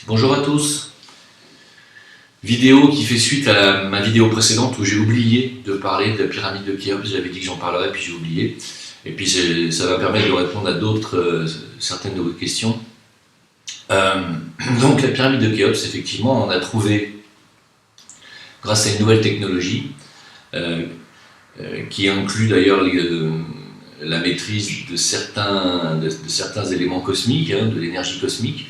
Bonjour à tous. Vidéo qui fait suite à ma vidéo précédente où j'ai oublié de parler de la pyramide de Khéops. J'avais dit que j'en parlerais puis j'ai oublié. Et puis ça va permettre de répondre à d'autres, certaines de vos questions. Donc la pyramide de Khéops, effectivement, on a trouvé, grâce à une nouvelle technologie, qui inclut d'ailleurs la maîtrise de certains éléments cosmiques, de l'énergie cosmique.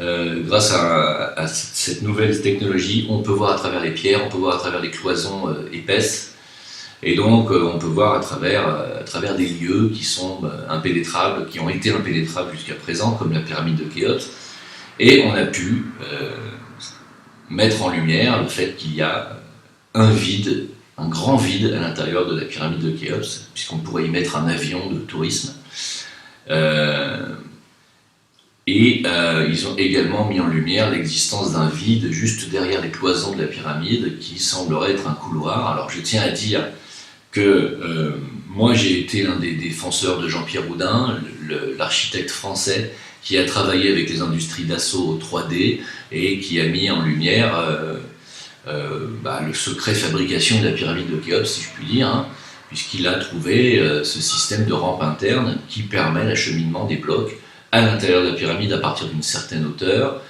Grâce à cette nouvelle technologie, on peut voir à travers les pierres, on peut voir à travers les cloisons épaisses, et donc on peut voir à travers des lieux qui sont impénétrables, qui ont été impénétrables jusqu'à présent, comme la pyramide de Khéops, et on a pu mettre en lumière le fait qu'il y a un vide, un grand vide à l'intérieur de la pyramide de Khéops, puisqu'on pourrait y mettre un avion de tourisme. Ils ont également mis en lumière l'existence d'un vide juste derrière les cloisons de la pyramide qui semblerait être un couloir. Alors je tiens à dire que moi j'ai été l'un des défenseurs de Jean-Pierre Houdin, l'architecte français qui a travaillé avec les industries Dassault 3D et qui a mis en lumière le secret de fabrication de la pyramide de Khéops, si je puis dire, puisqu'il a trouvé ce système de rampe interne qui permet l'acheminement des blocs à l'intérieur de la pyramide à partir d'une certaine hauteur,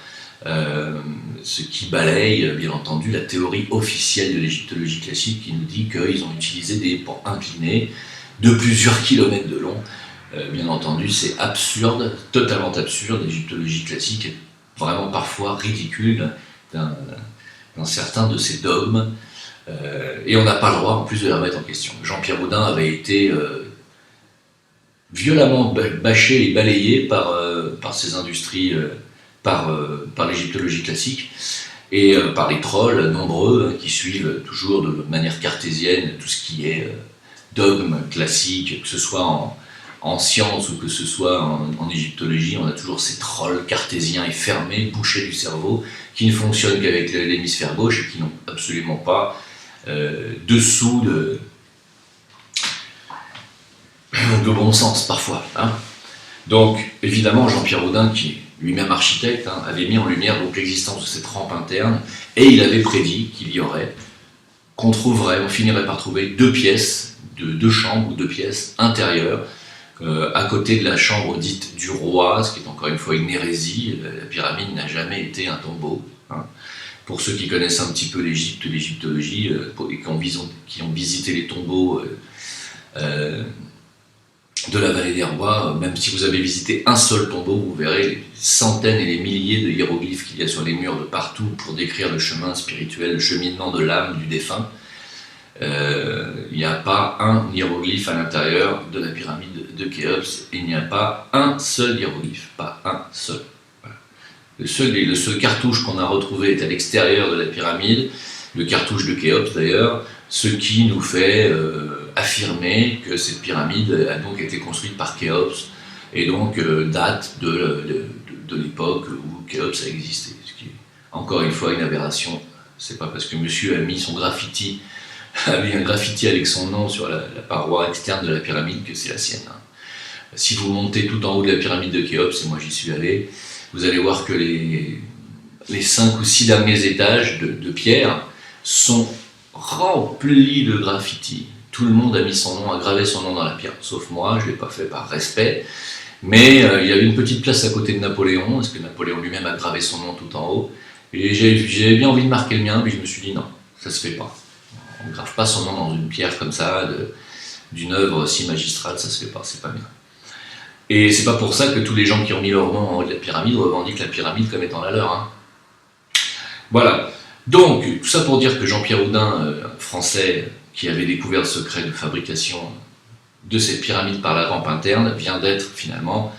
ce qui balaye bien entendu la théorie officielle de l'égyptologie classique qui nous dit qu'ils ont utilisé des pans inclinés de plusieurs kilomètres de long. Bien entendu, c'est absurde, totalement absurde. L'égyptologie classique est vraiment parfois ridicule dans certains de ses dogmes, et on n'a pas le droit en plus de la remettre en question. Jean-Pierre Houdin avait été violemment bâché et balayé par ces industries, par l'égyptologie classique, et par les trolls nombreux qui suivent toujours de manière cartésienne tout ce qui est dogme classique, que ce soit en science ou que ce soit en égyptologie. On a toujours ces trolls cartésiens et fermés, bouchés du cerveau, qui ne fonctionnent qu'avec l'hémisphère gauche et qui n'ont absolument pas dessous de bon sens parfois. Donc évidemment Jean-Pierre Houdin, qui est lui-même architecte, avait mis en lumière donc l'existence de cette rampe interne, et il avait prédit qu'on finirait par trouver deux chambres ou deux pièces intérieures, à côté de la chambre dite du roi, ce qui est encore une fois une hérésie. La pyramide n'a jamais été un tombeau. Pour ceux qui connaissent un petit peu l'Égypte, l'égyptologie, et qui ont visité les tombeaux de la vallée des rois, même si vous avez visité un seul tombeau, vous verrez les centaines et les milliers de hiéroglyphes qu'il y a sur les murs de partout pour décrire le chemin spirituel, le cheminement de l'âme du défunt. Il n'y a pas un hiéroglyphe à l'intérieur de la pyramide de Khéops, il n'y a pas un seul hiéroglyphe, pas un seul. Voilà. Le seul cartouche qu'on a retrouvé est à l'extérieur de la pyramide, le cartouche de Khéops d'ailleurs, ce qui nous fait affirmer que cette pyramide a donc été construite par Khéops et donc date de l'époque où Khéops a existé. Ce qui est encore une fois une aberration. C'est pas parce que monsieur a mis un graffiti avec son nom sur la paroi externe de la pyramide que c'est la sienne. Si vous montez tout en haut de la pyramide de Khéops, et moi j'y suis allé, vous allez voir que les 5 ou 6 derniers étages de pierre sont remplis de graffitis. Tout le monde a mis son nom, a gravé son nom dans la pierre, sauf moi, je ne l'ai pas fait par respect. Mais il y avait une petite place à côté de Napoléon, parce que Napoléon lui-même a gravé son nom tout en haut. Et j'avais bien envie de marquer le mien, puis je me suis dit non, ça se fait pas. On ne grave pas son nom dans une pierre comme ça, d'une œuvre si magistrale, ça se fait pas, c'est pas bien. Et c'est pas pour ça que tous les gens qui ont mis leur nom en haut de la pyramide revendiquent la pyramide comme étant la leur. Voilà. Donc, tout ça pour dire que Jean-Pierre Houdin, français, qui avait découvert le secret de fabrication de cette pyramide par la rampe interne, vient d'être finalement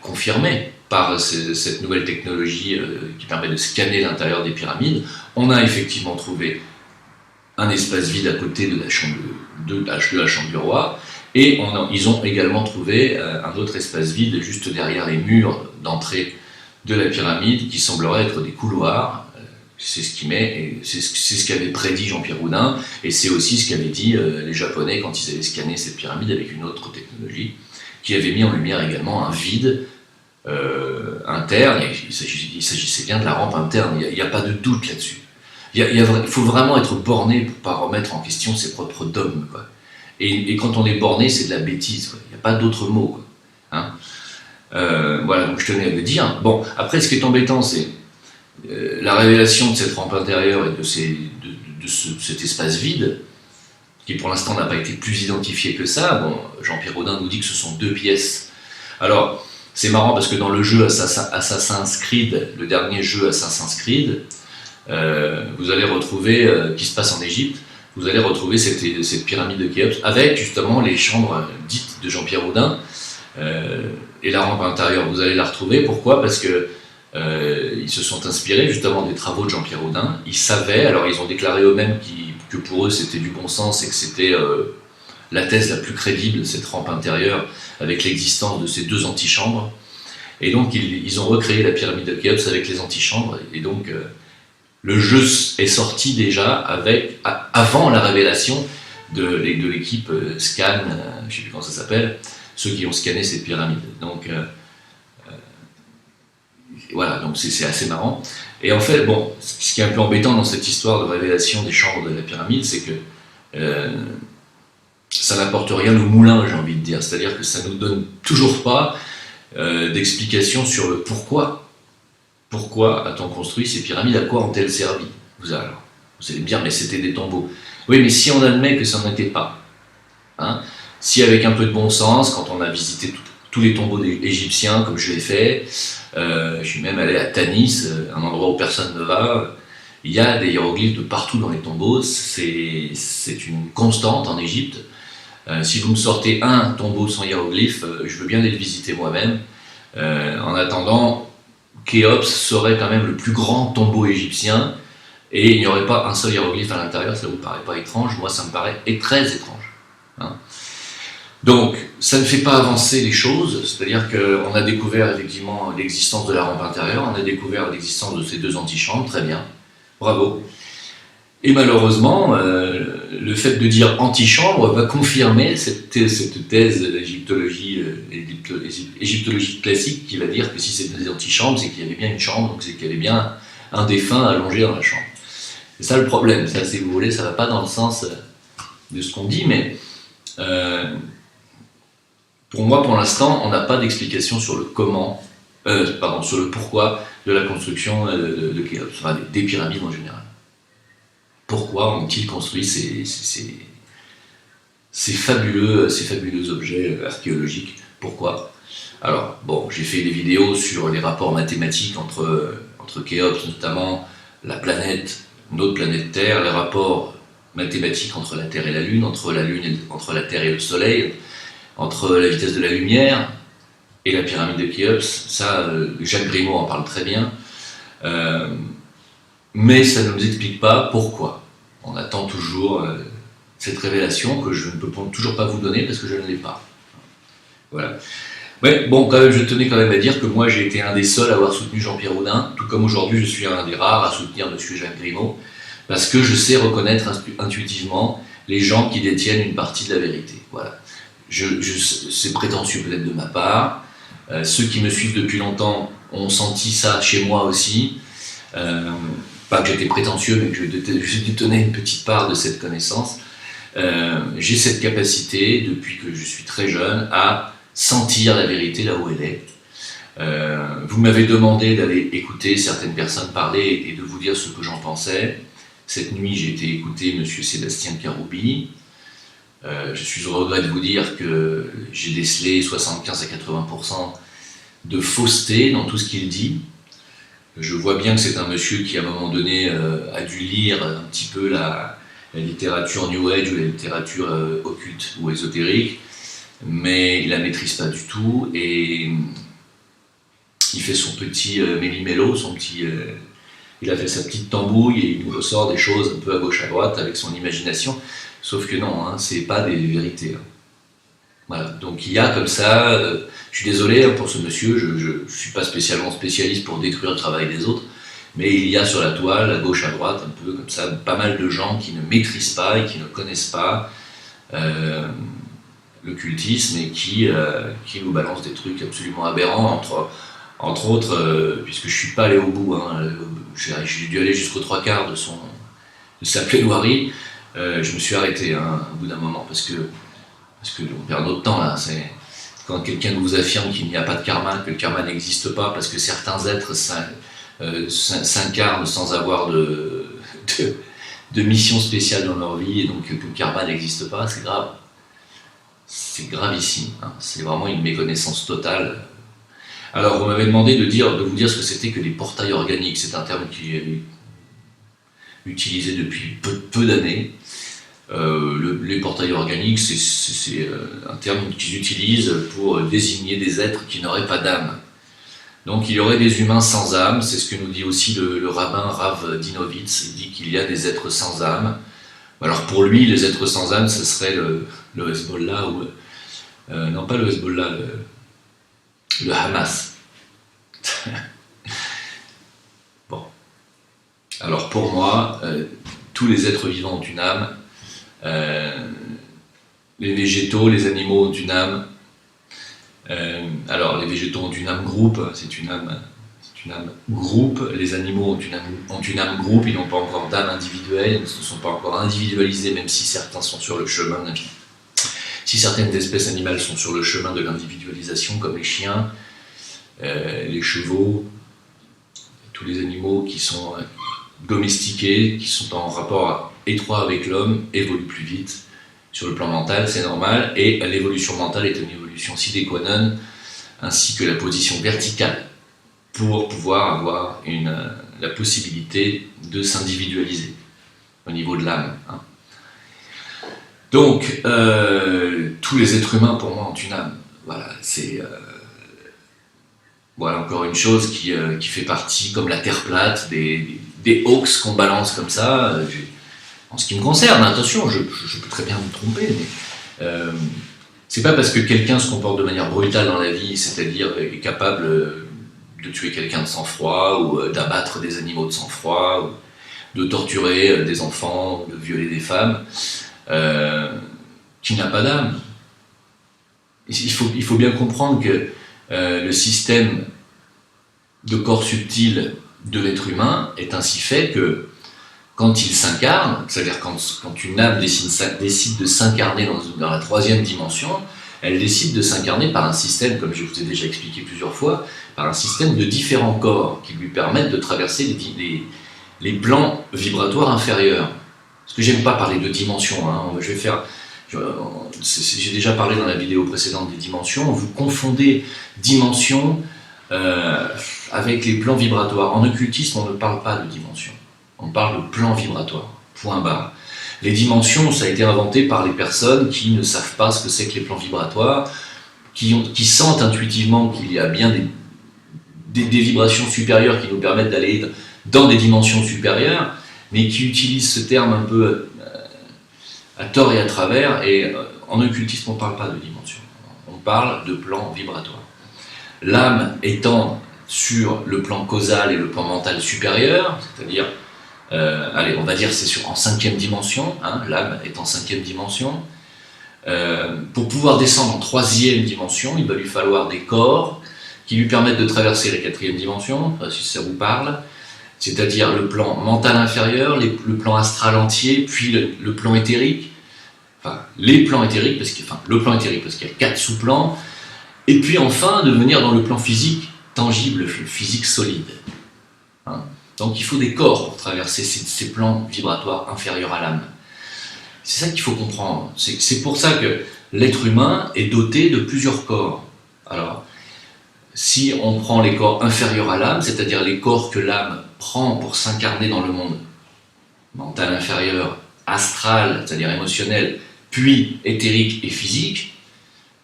confirmé par cette nouvelle technologie qui permet de scanner l'intérieur des pyramides. On a effectivement trouvé un espace vide à côté de la chambre du roi, et ils ont également trouvé un autre espace vide juste derrière les murs d'entrée de la pyramide qui semblerait être des couloirs. C'est ce qu'avait prédit Jean-Pierre Houdin, et c'est aussi ce qu'avaient dit les Japonais quand ils avaient scanné cette pyramide avec une autre technologie, qui avait mis en lumière également un vide interne, il s'agissait bien de la rampe interne, il n'y a pas de doute là-dessus. Il faut vraiment être borné pour ne pas remettre en question ses propres dogmes, quoi. Et quand on est borné, c'est de la bêtise, quoi. Il n'y a pas d'autre mot, quoi. Hein. Voilà, donc je tenais à le dire. Bon, après, ce qui est embêtant, c'est la révélation de cette rampe intérieure et de cet espace vide, qui pour l'instant n'a pas été plus identifié que ça. Bon, Jean-Pierre Audin nous dit que ce sont 2 pièces. Alors, c'est marrant parce que dans le jeu Assassin's Creed, le dernier jeu Assassin's Creed, vous allez retrouver, qui se passe en Égypte, vous allez retrouver cette pyramide de Khéops avec justement les chambres dites de Jean-Pierre Audin et la rampe intérieure. Vous allez la retrouver. Pourquoi ? Parce que ils se sont inspirés justement des travaux de Jean-Pierre Audin. Ils savaient, alors ils ont déclaré eux-mêmes que pour eux c'était du bon sens et que c'était la thèse la plus crédible, cette rampe intérieure, avec l'existence de ces 2 antichambres. Et donc ils ont recréé la pyramide de Khéops avec les antichambres. Et donc le jeu est sorti déjà avant la révélation de l'équipe Scan, je ne sais plus comment ça s'appelle, ceux qui ont scanné cette pyramide. Donc voilà, donc c'est assez marrant. Et en fait, bon, ce qui est un peu embêtant dans cette histoire de révélation des chambres de la pyramide, c'est que ça n'apporte rien au moulin, j'ai envie de dire. C'est-à-dire que ça ne nous donne toujours pas d'explication sur le pourquoi. Pourquoi a-t-on construit ces pyramides? À quoi ont-elles servi? Vous allez me dire, mais c'était des tombeaux. Oui, mais si on admet que ça n'en était pas, hein, si avec un peu de bon sens, quand on a visité tous les tombeaux égyptiens, comme je l'ai fait, je suis même allé à Tanis, un endroit où personne ne va, il y a des hiéroglyphes de partout dans les tombeaux, c'est une constante en Égypte. Si vous me sortez un tombeau sans hiéroglyphe, je veux bien aller le visiter moi-même. En attendant, Khéops serait quand même le plus grand tombeau égyptien et il n'y aurait pas un seul hiéroglyphe à l'intérieur. Ça ne vous paraît pas étrange? Moi, ça me paraît très étrange. Hein. Donc, ça ne fait pas avancer les choses, c'est-à-dire qu'on a découvert effectivement l'existence de la rampe intérieure, on a découvert l'existence de ces 2 antichambres, très bien, bravo. Et malheureusement, le fait de dire antichambre va confirmer cette thèse d'égyptologie classique qui va dire que si c'est des antichambres, c'est qu'il y avait bien une chambre, donc c'est qu'il y avait bien un défunt allongé dans la chambre. C'est ça le problème, ça, si vous voulez, ça ne va pas dans le sens de ce qu'on dit, mais pour moi, pour l'instant, on n'a pas d'explication sur le comment, sur le pourquoi de la construction de Khéops, enfin des pyramides en général. Pourquoi ont-ils construit ces fabuleux objets archéologiques? Pourquoi? Alors, bon, j'ai fait des vidéos sur les rapports mathématiques entre Khéops, notamment notre planète Terre, les rapports mathématiques entre la Terre et la Lune, entre la Terre et le Soleil, entre la vitesse de la lumière et la pyramide de Khéops. Ça, Jacques Grimaud en parle très bien. Mais ça ne nous explique pas pourquoi. On attend toujours cette révélation que je ne peux toujours pas vous donner parce que je ne l'ai pas. Voilà. Ouais, bon, quand même, je tenais quand même à dire que moi j'ai été un des seuls à avoir soutenu Jean-Pierre Audin, tout comme aujourd'hui je suis un des rares à soutenir M. Jacques Grimaud, parce que je sais reconnaître intuitivement les gens qui détiennent une partie de la vérité. Voilà. C'est prétentieux peut-être de ma part. Ceux qui me suivent depuis longtemps ont senti ça chez moi aussi. Pas que j'étais prétentieux, mais que je détenais une petite part de cette connaissance. J'ai cette capacité, depuis que je suis très jeune, à sentir la vérité là où elle est. Vous m'avez demandé d'aller écouter certaines personnes parler et de vous dire ce que j'en pensais. Cette nuit, j'ai été écouter M. Sébastien Karoubi. Je suis au regret de vous dire que j'ai décelé 75 à 80% de fausseté dans tout ce qu'il dit. Je vois bien que c'est un monsieur qui, à un moment donné, a dû lire un petit peu la littérature New Age ou la littérature occulte ou ésotérique, mais il la maîtrise pas du tout et il fait son petit méli-mélo, il a fait sa petite tambouille et il nous ressort des choses un peu à gauche à droite avec son imagination, sauf que non, hein, c'est pas des vérités. Hein. Voilà, donc il y a comme ça, je suis désolé pour ce monsieur, je ne suis pas spécialement spécialiste pour détruire le travail des autres, mais il y a sur la toile, à gauche à droite, un peu comme ça, pas mal de gens qui ne maîtrisent pas et qui ne connaissent pas l'occultisme et qui nous balancent des trucs absolument aberrants Entre autres, puisque je suis pas allé au bout, hein, j'ai dû aller jusqu'aux trois quarts de sa plaidoirie, je me suis arrêté hein, au bout d'un moment, parce que on perd notre temps là. C'est quand quelqu'un vous affirme qu'il n'y a pas de karma, que le karma n'existe pas, parce que certains êtres s'incarnent sans avoir de mission spéciale dans leur vie, et donc que le karma n'existe pas, c'est grave. C'est gravissime, hein. C'est vraiment une méconnaissance totale. Alors, vous m'avez demandé de vous dire ce que c'était que les portails organiques. C'est un terme qui est utilisé depuis peu d'années. Les portails organiques, c'est un terme qu'ils utilisent pour désigner des êtres qui n'auraient pas d'âme. Donc il y aurait des humains sans âme, c'est ce que nous dit aussi le rabbin Rav Dinovitz, il dit qu'il y a des êtres sans âme. Alors pour lui, les êtres sans âme, ce serait le Hezbollah, ou non pas le Hezbollah, le Hamas. Bon. Alors pour moi, tous les êtres vivants ont une âme, les végétaux, les animaux ont une âme. Alors les végétaux ont une âme groupe, c'est une âme groupe, les animaux ont une âme groupe, ils n'ont pas encore d'âme individuelle, ils ne se sont pas encore individualisés, même si certains sont sur le chemin. Si certaines espèces animales sont sur le chemin de l'individualisation, comme les chiens, les chevaux, tous les animaux qui sont domestiqués, qui sont en rapport étroit avec l'homme, évoluent plus vite. Sur le plan mental, c'est normal, et l'évolution mentale est une évolution sine qua non, ainsi que la position verticale, pour pouvoir avoir la possibilité de s'individualiser au niveau de l'âme. Hein. Donc, tous les êtres humains, pour moi, ont une âme. Voilà, c'est voilà encore une chose qui fait partie, comme la terre plate, des hoax qu'on balance comme ça. En ce qui me concerne, attention, je peux très bien me tromper, mais c'est pas parce que quelqu'un se comporte de manière brutale dans la vie, c'est-à-dire est capable de tuer quelqu'un de sang-froid, ou d'abattre des animaux de sang-froid, ou de torturer des enfants, ou de violer des femmes, qui n'a pas d'âme. Il faut bien comprendre que le système de corps subtil de l'être humain est ainsi fait que quand il s'incarne, c'est-à-dire quand une âme décide de s'incarner dans la troisième dimension, elle décide de s'incarner par un système, comme je vous ai déjà expliqué plusieurs fois, par un système de différents corps qui lui permettent de traverser les plans vibratoires inférieurs. Parce que j'aime pas parler de dimensions, hein. J'ai déjà parlé dans la vidéo précédente des dimensions, vous confondez dimensions avec les plans vibratoires. En occultisme, on ne parle pas de dimensions. On parle de plan vibratoire, point barre. Les dimensions, ça a été inventé par les personnes qui ne savent pas ce que c'est que les plans vibratoires, qui sentent intuitivement qu'il y a bien des vibrations supérieures qui nous permettent d'aller dans des dimensions supérieures, mais qui utilisent ce terme un peu à tort et à travers, et en occultisme, on ne parle pas de dimensions, on parle de plan vibratoire. L'âme étant sur le plan causal et le plan mental supérieur, c'est-à-dire allez, on va dire c'est en cinquième dimension, hein, l'âme est en cinquième dimension. Pour pouvoir descendre en troisième dimension, il va lui falloir des corps qui lui permettent de traverser la quatrième dimension, si ça vous parle, c'est-à-dire le plan mental inférieur, le plan astral entier, puis le plan éthérique, enfin les plans éthériques, le plan éthérique parce qu'il y a 4 sous-plans, et puis enfin de venir dans le plan physique tangible, le physique solide. Hein. Donc il faut des corps pour traverser ces plans vibratoires inférieurs à l'âme. C'est ça qu'il faut comprendre. C'est pour ça que l'être humain est doté de plusieurs corps. Alors, si on prend les corps inférieurs à l'âme, c'est-à-dire les corps que l'âme prend pour s'incarner dans le monde mental inférieur, astral, c'est-à-dire émotionnel, puis éthérique et physique,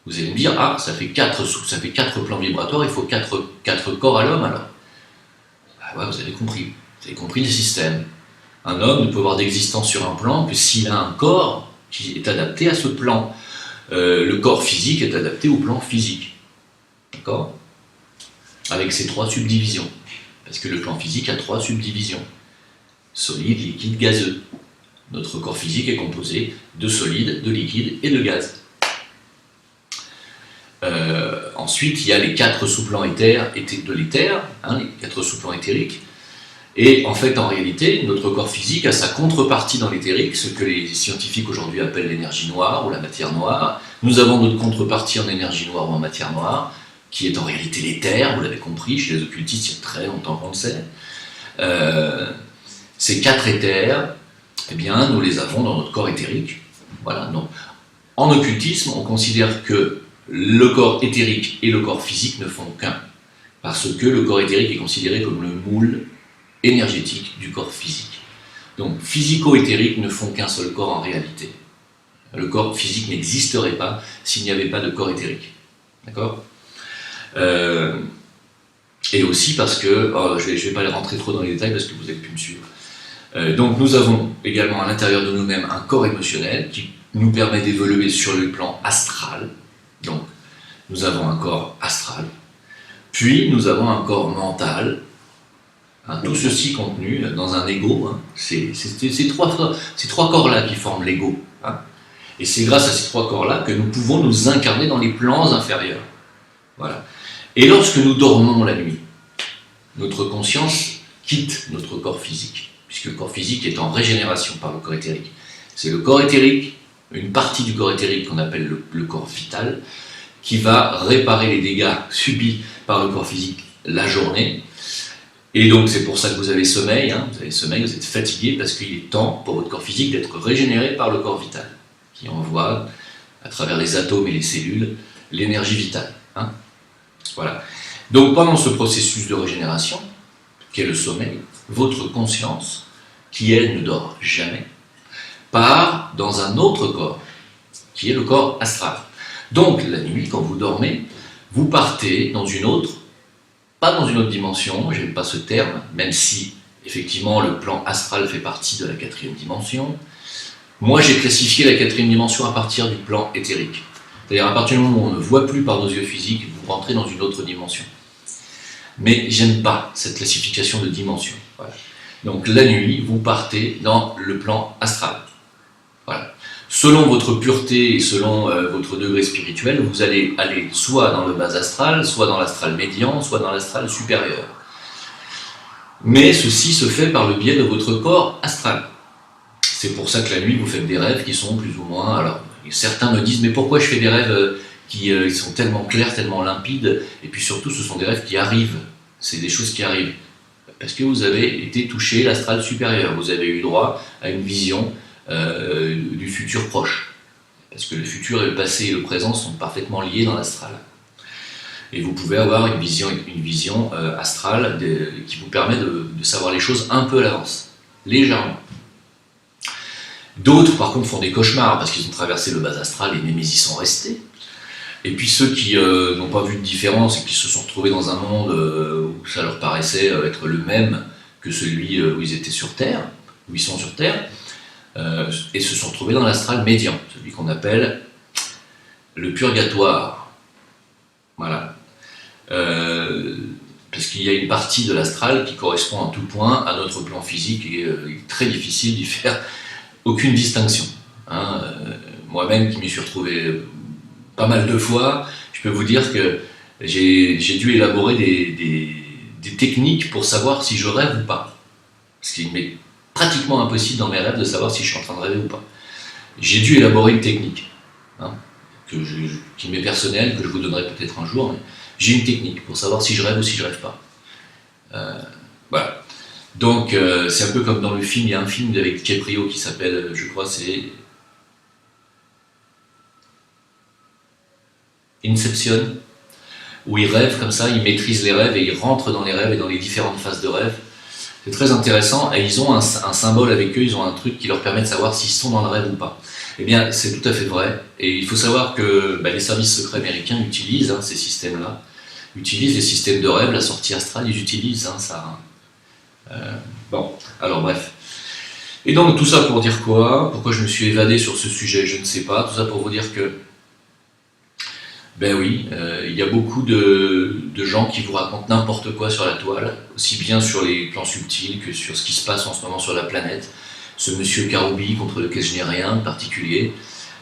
vous allez me dire, ah, ça fait 4 plans vibratoires, il faut 4 corps à l'homme alors. Ah ouais, vous avez compris le système. Un homme ne peut avoir d'existence sur un plan que s'il a un corps qui est adapté à ce plan. Le corps physique est adapté au plan physique. D'accord ? Avec ses 3 subdivisions. Parce que le plan physique a 3 subdivisions. Solide, liquide, gazeux. Notre corps physique est composé de solide, de liquide et de gaz. Ensuite, il y a les 4 sous-plans de l'éther, hein, les 4 sous-plans éthériques. Et en fait, en réalité, notre corps physique a sa contrepartie dans l'éthérique, ce que les scientifiques aujourd'hui appellent l'énergie noire ou la matière noire. Nous avons notre contrepartie en énergie noire ou en matière noire, qui est en réalité l'éther, vous l'avez compris, chez les occultistes, il y a très longtemps qu'on le sait. Ces 4 éthers, eh bien, nous les avons dans notre corps éthérique. Voilà. Donc, en occultisme, on considère que le corps éthérique et le corps physique ne font qu'un, parce que le corps éthérique est considéré comme le moule énergétique du corps physique. Donc, physico-éthériques ne font qu'un seul corps en réalité. Le corps physique n'existerait pas s'il n'y avait pas de corps éthérique. D'accord ? Et aussi parce que, je ne vais pas rentrer trop dans les détails parce que vous avez pu me suivre. Donc nous avons également à l'intérieur de nous-mêmes un corps émotionnel qui nous permet d'évoluer sur le plan astral. Donc nous avons un corps astral, puis nous avons un corps mental, hein, tout ceci contenu dans un ego. Hein. C'est ces trois corps-là qui forment l'ego. Hein. Et c'est grâce à ces 3 corps-là que nous pouvons nous incarner dans les plans inférieurs. Voilà. Et lorsque nous dormons la nuit, notre conscience quitte notre corps physique, puisque le corps physique est en régénération par le corps éthérique. C'est le corps éthérique, une partie du corps éthérique qu'on appelle le corps vital, qui va réparer les dégâts subis par le corps physique la journée. Et donc c'est pour ça que vous avez sommeil, hein, vous êtes fatigué, parce qu'il est temps pour votre corps physique d'être régénéré par le corps vital, qui envoie, à travers les atomes et les cellules, l'énergie vitale. Hein. Voilà. Donc pendant ce processus de régénération, qu'est le sommeil, votre conscience, qui elle ne dort jamais, part dans un autre corps, qui est le corps astral. Donc la nuit, quand vous dormez, vous partez dans une autre, pas dans une autre dimension, j'aime pas ce terme, même si effectivement le plan astral fait partie de la 4e dimension. Moi j'ai classifié la 4e dimension à partir du plan éthérique. C'est-à-dire à partir du moment où on ne voit plus par nos yeux physiques, vous rentrez dans une autre dimension. Mais j'aime pas cette classification de dimension. Voilà. Donc la nuit, vous partez dans le plan astral. Voilà. Selon votre pureté et selon votre degré spirituel, vous allez aller soit dans le bas astral, soit dans l'astral médian, soit dans l'astral supérieur. Mais ceci se fait par le biais de votre corps astral. C'est pour ça que la nuit, vous faites des rêves qui sont plus ou moins... Alors, certains me disent, mais pourquoi je fais des rêves qui sont tellement clairs, tellement limpides, et puis surtout, ce sont des rêves qui arrivent. C'est des choses qui arrivent. Parce que vous avez été touché l'astral supérieur. Vous avez eu droit à une vision du futur proche. Parce que le futur et le passé et le présent sont parfaitement liés dans l'astral. Et vous pouvez avoir une vision astrale qui vous permet de savoir les choses un peu à l'avance, légèrement. D'autres, par contre, font des cauchemars parce qu'ils ont traversé le bas astral et même ils y sont restés. Et puis ceux qui n'ont pas vu de différence et qui se sont retrouvés dans un monde où ça leur paraissait être le même que celui où ils étaient sur Terre, où ils sont sur Terre, et se sont retrouvés dans l'astral médian, celui qu'on appelle le purgatoire. Voilà. Parce qu'il y a une partie de l'astral qui correspond en tout point à notre plan physique et il est très difficile d'y faire aucune distinction. Hein. Moi-même qui m'y suis retrouvé pas mal de fois, je peux vous dire que j'ai dû élaborer des techniques pour savoir si je rêve ou pas. Ce qui m'est pratiquement impossible dans mes rêves de savoir si je suis en train de rêver ou pas. J'ai dû élaborer une technique, hein, qui m'est personnelle, que je vous donnerai peut-être un jour, mais j'ai une technique pour savoir si je rêve ou si je rêve pas. Voilà. Donc c'est un peu comme dans le film, il y a un film avec DiCaprio qui s'appelle, je crois c'est Inception, où il rêve comme ça, il maîtrise les rêves et il rentre dans les rêves et dans les différentes phases de rêve. C'est très intéressant et ils ont un symbole avec eux, ils ont un truc qui leur permet de savoir s'ils sont dans le rêve ou pas. Eh bien c'est tout à fait vrai et il faut savoir que les services secrets américains utilisent ces systèmes-là, utilisent les systèmes de rêve, la sortie astrale, ils utilisent ça. Bon, alors bref. Et donc tout ça pour dire quoi? Pourquoi je me suis évadé sur ce sujet? Je ne sais pas. Tout ça pour vous dire que ben oui, il y a beaucoup de gens qui vous racontent n'importe quoi sur la toile, aussi bien sur les plans subtils que sur ce qui se passe en ce moment sur la planète. Ce monsieur Karoubi, contre lequel je n'ai rien de particulier,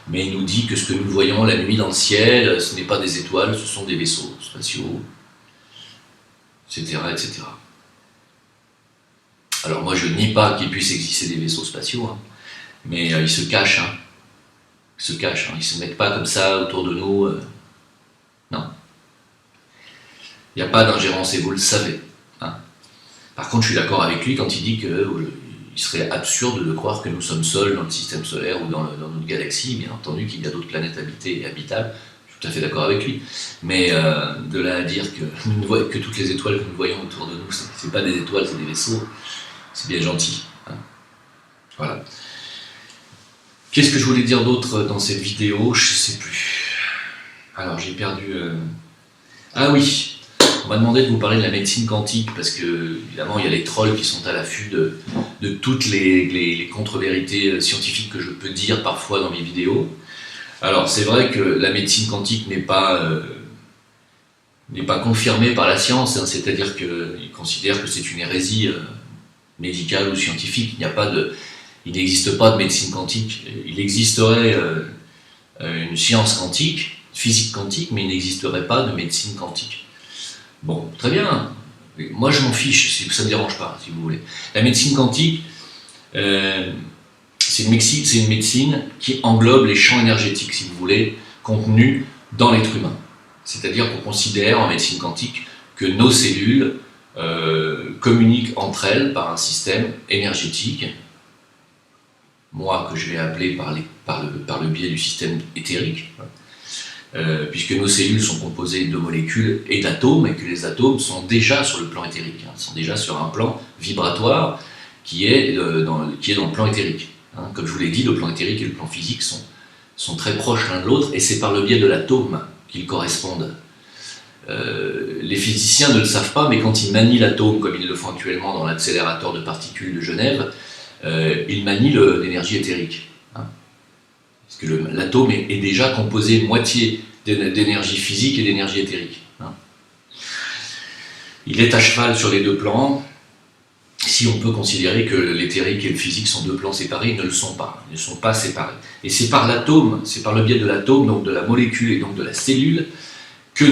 mais il nous dit que ce que nous voyons la nuit dans le ciel, ce n'est pas des étoiles, ce sont des vaisseaux spatiaux, etc., etc. Alors moi je nie pas qu'il puisse exister des vaisseaux spatiaux, hein, mais ils se cachent, hein. Ils se cachent, hein. Ils se mettent pas comme ça autour de nous, non. Il n'y a pas d'ingérence et vous le savez, hein. Par contre je suis d'accord avec lui quand il dit qu'il serait absurde de croire que nous sommes seuls dans le système solaire ou dans notre galaxie, bien entendu qu'il y a d'autres planètes habitées et habitables, je suis tout à fait d'accord avec lui, mais de là à dire que toutes les étoiles que nous voyons autour de nous, c'est pas des étoiles, c'est des vaisseaux, c'est bien gentil, hein. Voilà. Qu'est-ce que je voulais dire d'autre dans cette vidéo? Je sais plus. Alors j'ai perdu... Ah oui, on m'a demandé de vous parler de la médecine quantique, parce que, évidemment, il y a les trolls qui sont à l'affût de toutes les contre-vérités scientifiques que je peux dire parfois dans mes vidéos. Alors c'est vrai que la médecine quantique n'est pas confirmée par la science, hein, c'est-à-dire qu'ils considèrent que c'est une hérésie médicale ou scientifique. Il n'existe pas de médecine quantique. Il existerait une science quantique, physique quantique, mais il n'existerait pas de médecine quantique. Bon, très bien. Moi, je m'en fiche, ça ne me dérange pas, si vous voulez. La médecine quantique, c'est une médecine qui englobe les champs énergétiques, si vous voulez, contenus dans l'être humain. C'est-à-dire qu'on considère en médecine quantique que nos cellules communiquent entre elles par un système énergétique, moi que je vais appeler par le biais du système éthérique, puisque nos cellules sont composées de molécules et d'atomes, et que les atomes sont déjà sur le plan éthérique, hein, sont déjà sur un plan vibratoire qui est dans le plan éthérique. Hein. Comme je vous l'ai dit, le plan éthérique et le plan physique sont très proches l'un de l'autre, et c'est par le biais de l'atome qu'ils correspondent. Les physiciens ne le savent pas, mais quand ils manient l'atome, comme ils le font actuellement dans l'accélérateur de particules de Genève, ils manient l'énergie éthérique. Hein. Parce que l'atome est déjà composé moitié d'énergie physique et d'énergie éthérique. Hein. Il est à cheval sur les deux plans. Si on peut considérer que l'éthérique et le physique sont deux plans séparés, ils ne le sont pas. Ils ne sont pas séparés. Et c'est par l'atome, c'est par le biais de l'atome, donc de la molécule et donc de la cellule, que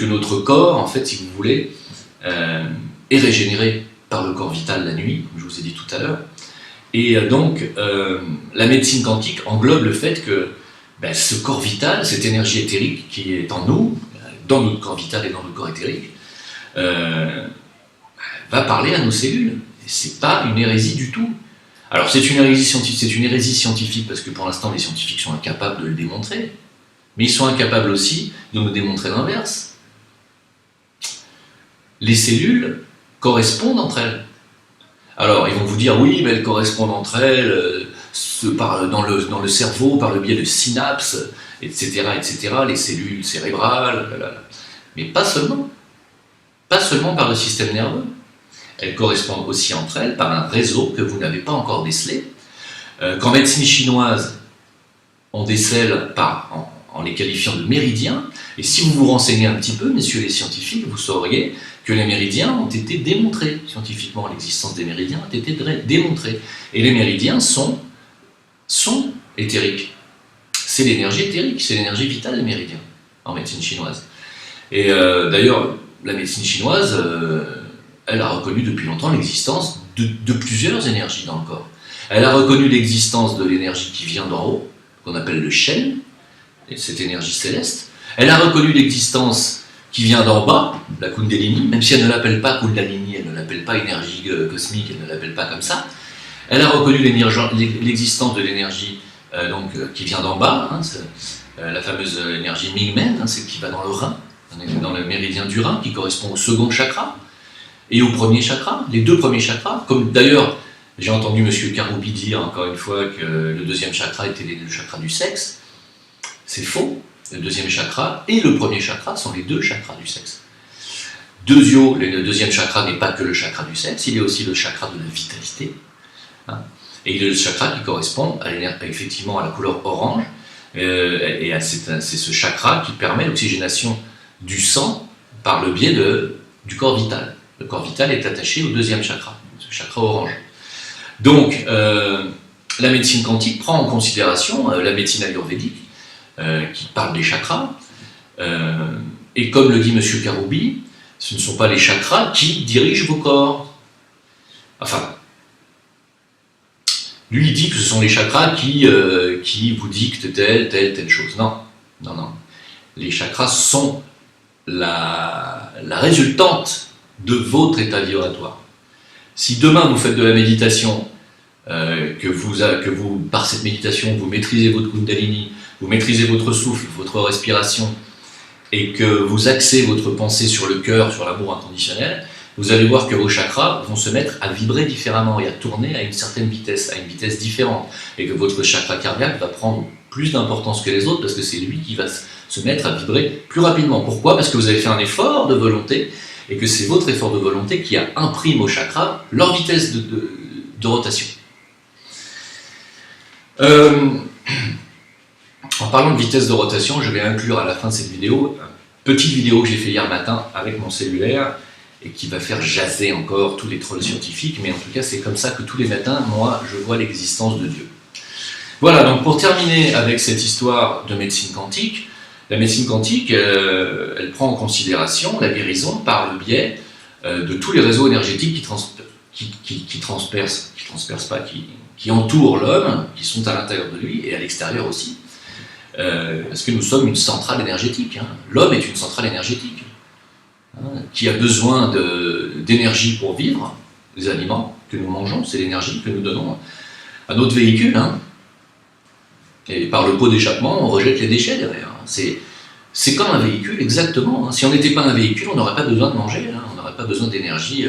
notre corps, en fait, si vous voulez, est régénéré par le corps vital la nuit, comme je vous ai dit tout à l'heure. Et donc, la médecine quantique englobe le fait que ce corps vital, cette énergie éthérique qui est en nous, dans notre corps vital et dans notre corps éthérique, va parler à nos cellules. Et c'est pas une hérésie du tout. Alors c'est une hérésie scientifique parce que pour l'instant les scientifiques sont incapables de le démontrer, mais ils sont incapables aussi de nous démontrer l'inverse. Les cellules correspondent entre elles. Alors, ils vont vous dire, oui, mais elles correspondent entre elles dans le cerveau, par le biais de synapses, etc., etc., les cellules cérébrales, mais pas seulement. Pas seulement par le système nerveux. Elles correspondent aussi entre elles par un réseau que vous n'avez pas encore décelé. Qu'en médecine chinoise, on décèle en les qualifiant de méridiens, et si vous vous renseignez un petit peu, messieurs les scientifiques, vous sauriez que les méridiens ont été démontrés, scientifiquement l'existence des méridiens a été démontrée. Et les méridiens sont éthériques. C'est l'énergie éthérique, c'est l'énergie vitale des méridiens, en médecine chinoise. Et d'ailleurs, la médecine chinoise, elle a reconnu depuis longtemps l'existence de plusieurs énergies dans le corps. Elle a reconnu l'existence de l'énergie qui vient d'en haut, qu'on appelle le Shen, cette énergie céleste. Elle a reconnu l'existence qui vient d'en bas, la Kundalini, même si elle ne l'appelle pas Kundalini, elle ne l'appelle pas énergie cosmique, elle ne l'appelle pas comme ça. Elle a reconnu l'existence de l'énergie qui vient d'en bas, hein, la fameuse énergie Mingmen, hein, celle qui va dans le rein, dans le méridien du rein, qui correspond au second chakra, et au premier chakra, les deux premiers chakras, comme d'ailleurs j'ai entendu M. Karoubi dire encore une fois que le deuxième chakra était le chakra du sexe. C'est faux. Le deuxième chakra et le premier chakra sont les deux chakras du sexe. Le deuxième chakra n'est pas que le chakra du sexe, il est aussi le chakra de la vitalité. Hein, et il est le chakra qui correspond effectivement à la couleur orange, et c'est ce chakra qui permet l'oxygénation du sang par le biais du corps vital. Le corps vital est attaché au deuxième chakra, ce chakra orange. Donc, la médecine quantique prend en considération la médecine ayurvédique, qui parle des chakras, et comme le dit M. Karoubi, ce ne sont pas les chakras qui dirigent vos corps. Enfin, lui il dit que ce sont les chakras qui vous dictent telle chose. Non, non, non. Les chakras sont la résultante de votre état vibratoire. Si demain vous faites de la méditation, que vous, par cette méditation, vous maîtrisez votre Kundalini, vous maîtrisez votre souffle, votre respiration, et que vous axez votre pensée sur le cœur, sur l'amour inconditionnel, vous allez voir que vos chakras vont se mettre à vibrer différemment et à tourner à une certaine vitesse, à une vitesse différente, et que votre chakra cardiaque va prendre plus d'importance que les autres parce que c'est lui qui va se mettre à vibrer plus rapidement. Pourquoi? Parce que vous avez fait un effort de volonté, et que c'est votre effort de volonté qui imprime aux chakras leur vitesse de rotation. En parlant de vitesse de rotation, je vais inclure à la fin de cette vidéo une petite vidéo que j'ai fait hier matin avec mon cellulaire et qui va faire jaser encore tous les trolls scientifiques, mais en tout cas c'est comme ça que tous les matins, moi, je vois l'existence de Dieu. Voilà, donc pour terminer avec cette histoire de médecine quantique, la médecine quantique, elle prend en considération la guérison par le biais de tous les réseaux énergétiques qui entourent l'homme, qui sont à l'intérieur de lui et à l'extérieur aussi. Parce que nous sommes une centrale énergétique. Hein. L'homme est une centrale énergétique qui a besoin d'énergie pour vivre. Les aliments que nous mangeons, c'est l'énergie que nous donnons à notre véhicule. Hein. Et par le pot d'échappement, on rejette les déchets derrière. C'est comme un véhicule, exactement. Hein. Si on n'était pas un véhicule, on n'aurait pas besoin de manger, hein. On n'aurait pas besoin d'énergie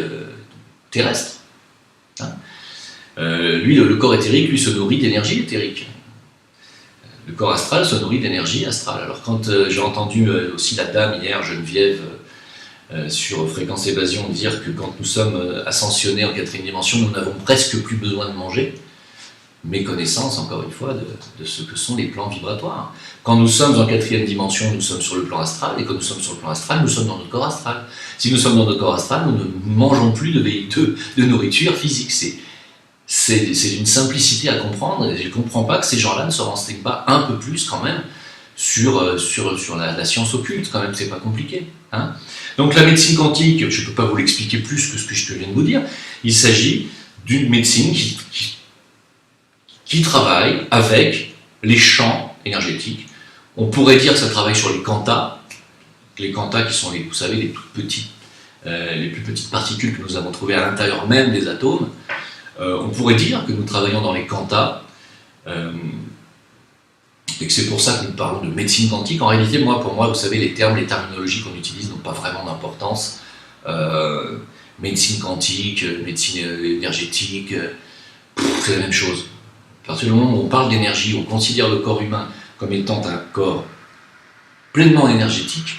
terrestre. Hein. Lui, le corps éthérique, lui, se nourrit d'énergie éthérique. Le corps astral se nourrit d'énergie astrale. Alors quand j'ai entendu aussi la dame hier, Geneviève, sur Fréquence Évasion, dire que quand nous sommes ascensionnés en 4e dimension, nous n'avons presque plus besoin de manger, méconnaissance, encore une fois, de ce que sont les plans vibratoires. Quand nous sommes en 4e dimension, nous sommes sur le plan astral, et quand nous sommes sur le plan astral, nous sommes dans notre corps astral. Si nous sommes dans notre corps astral, nous ne mangeons plus de nourriture physique. C'est d'une simplicité à comprendre, et je ne comprends pas que ces gens-là ne se renseignent pas un peu plus quand même sur la science occulte, quand même, c'est pas compliqué. Hein. Donc la médecine quantique, je ne peux pas vous l'expliquer plus que ce que je viens de vous dire, il s'agit d'une médecine qui travaille avec les champs énergétiques. On pourrait dire que ça travaille sur les quantas qui sont, vous savez, les plus petites particules que nous avons trouvées à l'intérieur même des atomes. On pourrait dire que nous travaillons dans les quantas, et que c'est pour ça que nous parlons de médecine quantique. En réalité, pour moi, vous savez, les terminologies qu'on utilise n'ont pas vraiment d'importance. Médecine quantique, médecine énergétique, c'est la même chose. À partir du moment où on parle d'énergie, on considère le corps humain comme étant un corps pleinement énergétique,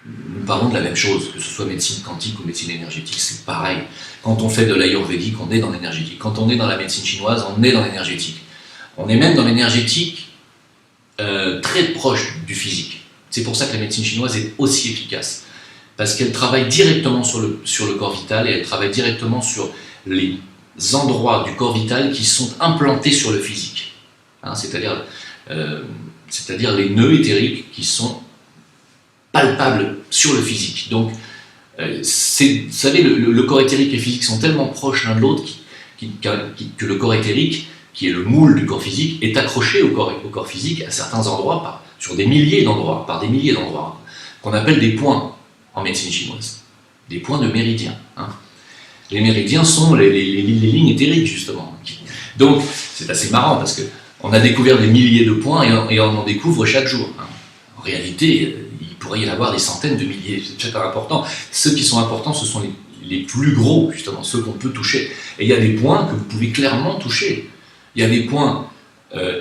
nous parlons de la même chose, que ce soit médecine quantique ou médecine énergétique, c'est pareil. Quand on fait de l'ayurvédique, on est dans l'énergétique. Quand on est dans la médecine chinoise, on est dans l'énergétique. On est même dans l'énergétique très proche du physique. C'est pour ça que la médecine chinoise est aussi efficace. Parce qu'elle travaille directement sur le corps vital, et elle travaille directement sur les endroits du corps vital qui sont implantés sur le physique. Hein, c'est-à-dire les nœuds éthériques qui sont palpables sur le physique. Donc, vous savez, le corps éthérique et le physique sont tellement proches l'un de l'autre que le corps éthérique, qui est le moule du corps physique, est accroché au corps physique à certains endroits, sur des milliers d'endroits, par des milliers d'endroits, qu'on appelle des points en médecine chinoise, des points de méridiens. Hein. Les méridiens sont les lignes éthériques, justement. Donc, c'est assez marrant, parce qu'on a découvert des milliers de points et on en découvre chaque jour. Hein. En réalité, il pourrait y en avoir des centaines de milliers, c'est pas important. Ceux qui sont importants, ce sont les plus gros, justement, ceux qu'on peut toucher. Et il y a des points que vous pouvez clairement toucher. Il y a des points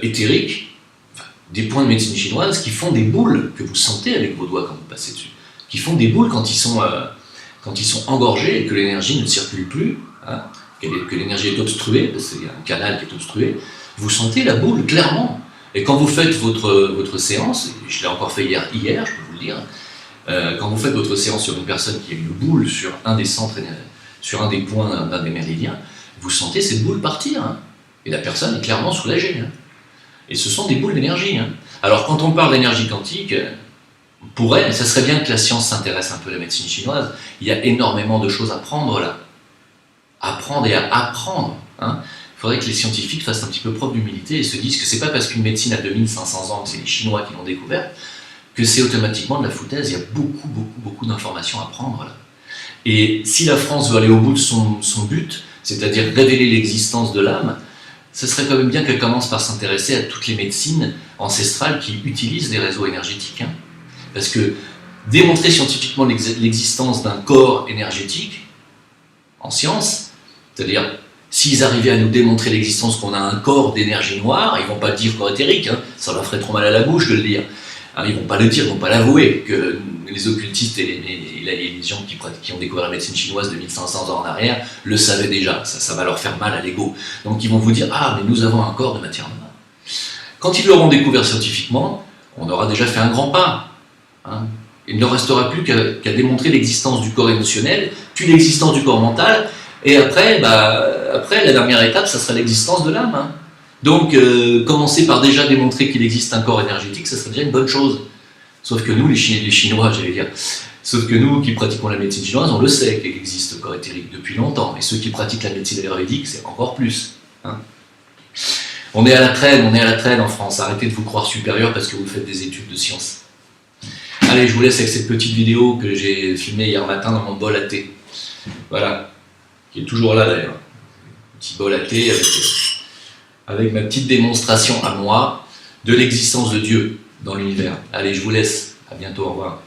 éthériques, des points de médecine chinoise qui font des boules que vous sentez avec vos doigts quand vous passez dessus, qui font des boules quand ils sont engorgés et que l'énergie ne circule plus, hein, que l'énergie est obstruée, parce qu'il y a un canal qui est obstrué, vous sentez la boule clairement. Et quand vous faites votre séance, et je l'ai encore fait hier, je peux vous le dire, quand vous faites votre séance sur une personne qui a une boule sur un des centres, sur un des points d'un des méridiens, vous sentez cette boule partir. Hein. Et la personne est clairement soulagée. Hein. Et ce sont des boules d'énergie. Hein. Alors quand on parle d'énergie quantique, pour elle, ça serait bien que la science s'intéresse un peu à la médecine chinoise. Il y a énormément de choses à prendre là. Apprendre et à apprendre. Hein. Il faudrait que les scientifiques fassent un petit peu preuve d'humilité et se disent que c'est pas parce qu'une médecine a 2500 ans, que c'est les Chinois qui l'ont découverte, que c'est automatiquement de la foutaise. Il y a beaucoup d'informations à prendre là. Et si la France veut aller au bout de son but, c'est-à-dire révéler l'existence de l'âme, ce serait quand même bien qu'elle commence par s'intéresser à toutes les médecines ancestrales qui utilisent des réseaux énergétiques. Hein. Parce que démontrer scientifiquement l'existence d'un corps énergétique, en science, c'est-à-dire s'ils arrivaient à nous démontrer l'existence qu'on a un corps d'énergie noire, ils ne vont pas dire corps éthérique, hein, ça leur ferait trop mal à la bouche de le dire. Hein, ils ne vont pas le dire, ils ne vont pas l'avouer, que les occultistes et les gens qui ont découvert la médecine chinoise de 1500 ans en arrière le savaient déjà, ça va leur faire mal à l'ego. Donc ils vont vous dire « Ah, mais nous avons un corps de matière noire ». Quand ils l'auront découvert scientifiquement, on aura déjà fait un grand pas. Hein. Il ne restera plus qu'à démontrer l'existence du corps émotionnel, puis l'existence du corps mental, et après, la dernière étape, ça sera l'existence de l'âme. Hein. Donc, commencer par déjà démontrer qu'il existe un corps énergétique, ça serait déjà une bonne chose. Sauf que nous, les Chinois, j'allais dire, sauf que nous qui pratiquons la médecine chinoise, on le sait qu'il existe le corps éthérique depuis longtemps, et ceux qui pratiquent la médecine ayurvédique, c'est encore plus. Hein. On est à la traîne en France, arrêtez de vous croire supérieur parce que vous faites des études de sciences. Allez, je vous laisse avec cette petite vidéo que j'ai filmée hier matin dans mon bol à thé. Voilà, qui est toujours là d'ailleurs. Un petit bol à thé avec ma petite démonstration à moi de l'existence de Dieu dans l'univers. Allez, je vous laisse. À bientôt, au revoir.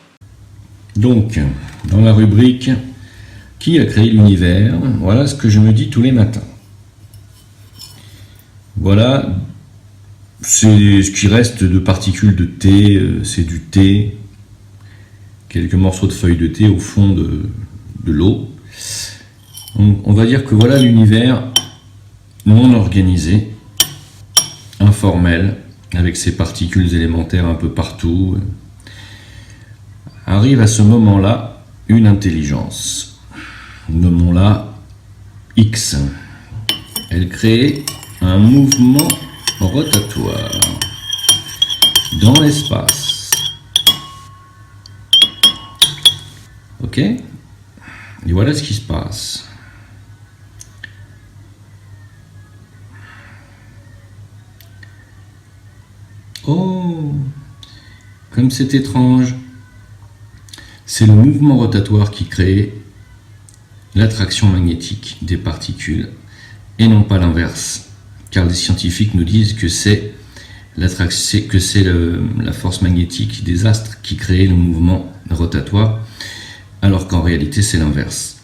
Donc, dans la rubrique « Qui a créé l'univers ?», voilà ce que je me dis tous les matins. Voilà, c'est ce qui reste de particules de thé, c'est du thé, quelques morceaux de feuilles de thé au fond de l'eau. On va dire que voilà l'univers non organisé, informel, avec ses particules élémentaires un peu partout. Arrive à ce moment-là une intelligence, nommons-la X. Elle crée un mouvement rotatoire dans l'espace. Ok ? Et voilà ce qui se passe. Oh, comme c'est étrange. C'est le mouvement rotatoire qui crée l'attraction magnétique des particules et non pas l'inverse. Car les scientifiques nous disent que c'est la force magnétique des astres qui crée le mouvement rotatoire, alors qu'en réalité c'est l'inverse.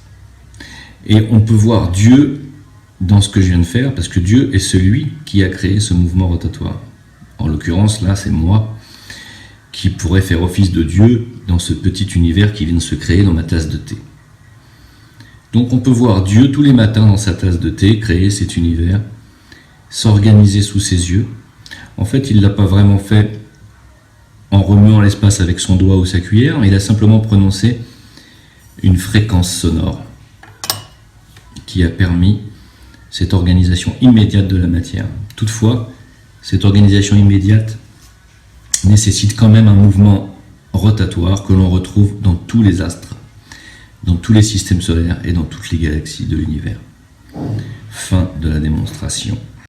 Et on peut voir Dieu dans ce que je viens de faire, parce que Dieu est celui qui a créé ce mouvement rotatoire. En l'occurrence, là, c'est moi qui pourrais faire office de Dieu dans ce petit univers qui vient de se créer dans ma tasse de thé. Donc on peut voir Dieu tous les matins dans sa tasse de thé, créer cet univers, s'organiser sous ses yeux. En fait, il ne l'a pas vraiment fait en remuant l'espace avec son doigt ou sa cuillère, mais il a simplement prononcé une fréquence sonore qui a permis cette organisation immédiate de la matière. Toutefois, cette organisation immédiate nécessite quand même un mouvement rotatoire que l'on retrouve dans tous les astres, dans tous les systèmes solaires et dans toutes les galaxies de l'univers. Fin de la démonstration.